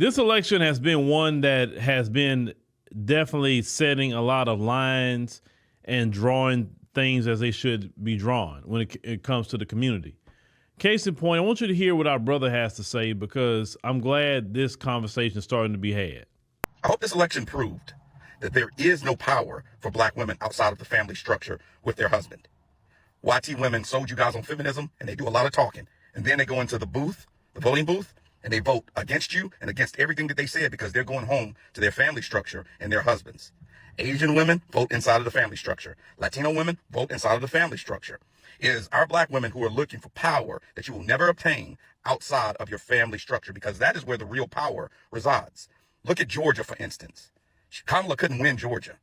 This election has been one that has been definitely setting a lot of lines and drawing things as they should be drawn when it comes to the community. Case in point, I want you to hear what our brother has to say because I'm glad this conversation is starting to be had. I hope this election proved that there is no power for black women outside of the family structure with their husband. YT women sold you guys on feminism, and they do a lot of talking. And then they go into the booth, the voting booth, and they vote against you and against everything that they said because they're going home to their family structure and their husbands. Asian women vote inside of the family structure. Latino women vote inside of the family structure. It is our black women who are looking for power that you will never obtain outside of your family structure because that is where the real power resides. Look at Georgia, for instance. Kamala couldn't win Georgia.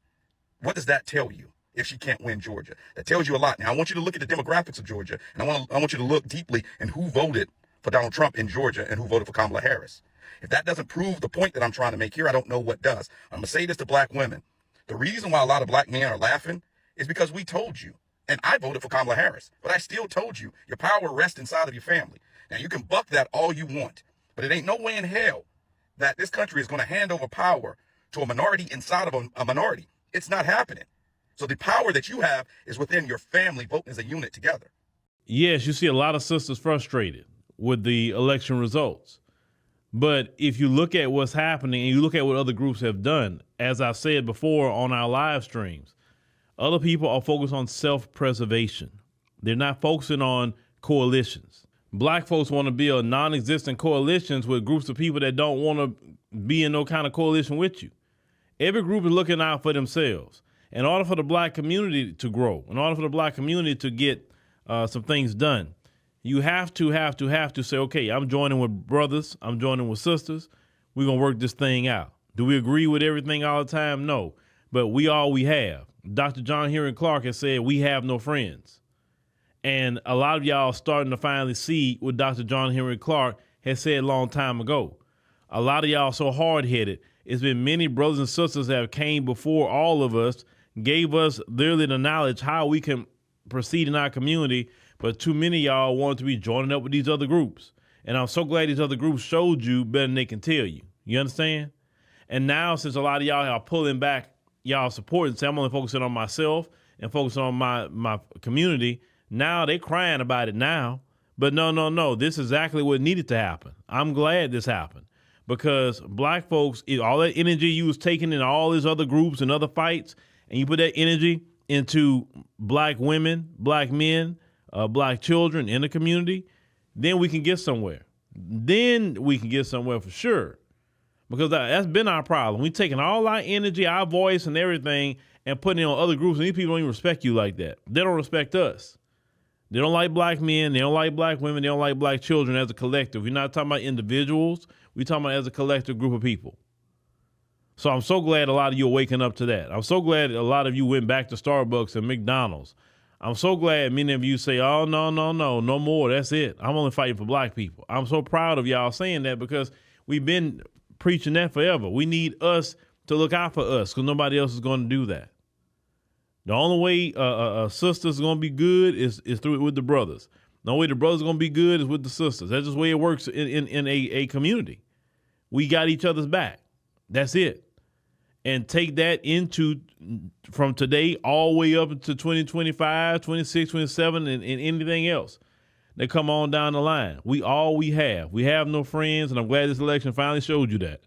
What does that tell you if she can't win Georgia? That tells you a lot. Now, I want you to look at the demographics of Georgia, and I want you to look deeply in who voted for Donald Trump in Georgia and who voted for Kamala Harris. If that doesn't prove the point that I'm trying to make here, I don't know what does. I'm going to say this to black women. The reason why a lot of black men are laughing is because we told you. And I voted for Kamala Harris, but I still told you your power rests inside of your family. Now, you can buck that all you want, but it ain't no way in hell that this country is going to hand over power to a minority inside of a minority. It's not happening. So the power that you have is within your family voting as a unit together. Yes, you see a lot of sisters frustrated with the election results. But if you look at what's happening and you look at what other groups have done, as I've said before on our live streams, other people are focused on self-preservation. They're not focusing on coalitions. Black folks want to build non-existent coalitions with groups of people that don't want to be in no kind of coalition with you. Every group is looking out for themselves. In order for the black community to grow, in order for the black community to get some things done, you have to say, okay, I'm joining with brothers, I'm joining with sisters. We're going to work this thing out. Do we agree with everything all the time? No. But we have. Dr. John Henry Clark has said we have no friends. And a lot of y'all starting to finally see what Dr. John Henry Clark has said a long time ago. A lot of y'all so hard-headed. It's been many brothers and sisters that have came before all of us, gave us literally the knowledge how we can proceed in our community, but too many of y'all want to be joining up with these other groups. And I'm so glad these other groups showed you better than they can tell you. You understand? And now, since a lot of y'all are pulling back y'all support and say, I'm only focusing on myself and focusing on my community, now they crying about it now. But no. This is exactly what needed to happen. I'm glad this happened because black folks, all that energy you was taking in all these other groups and other fights, and you put that energy into black women, black men, black children in the community, then we can get somewhere. Then we can get somewhere for sure. Because that's been our problem. We've taken all our energy, our voice and everything and putting it on other groups. And these people don't even respect you like that. They don't respect us. They don't like black men. They don't like black women. They don't like black children as a collective. We're not talking about individuals. We're talking about as a collective group of people. So I'm so glad a lot of you are waking up to that. I'm so glad a lot of you went back to Starbucks and McDonald's. I'm so glad many of you say, oh, no more. That's it. I'm only fighting for black people. I'm so proud of y'all saying that because we've been preaching that forever. We need us to look out for us because nobody else is going to do that. The only way sisters are going to be good is through it with the brothers. The only way the brothers are going to be good is with the sisters. That's just the way it works in a community. We got each other's back. That's it. And take that into from today all the way up to 2025, 26, 27, and anything else that come on down the line. We have. We have no friends, and I'm glad this election finally showed you that.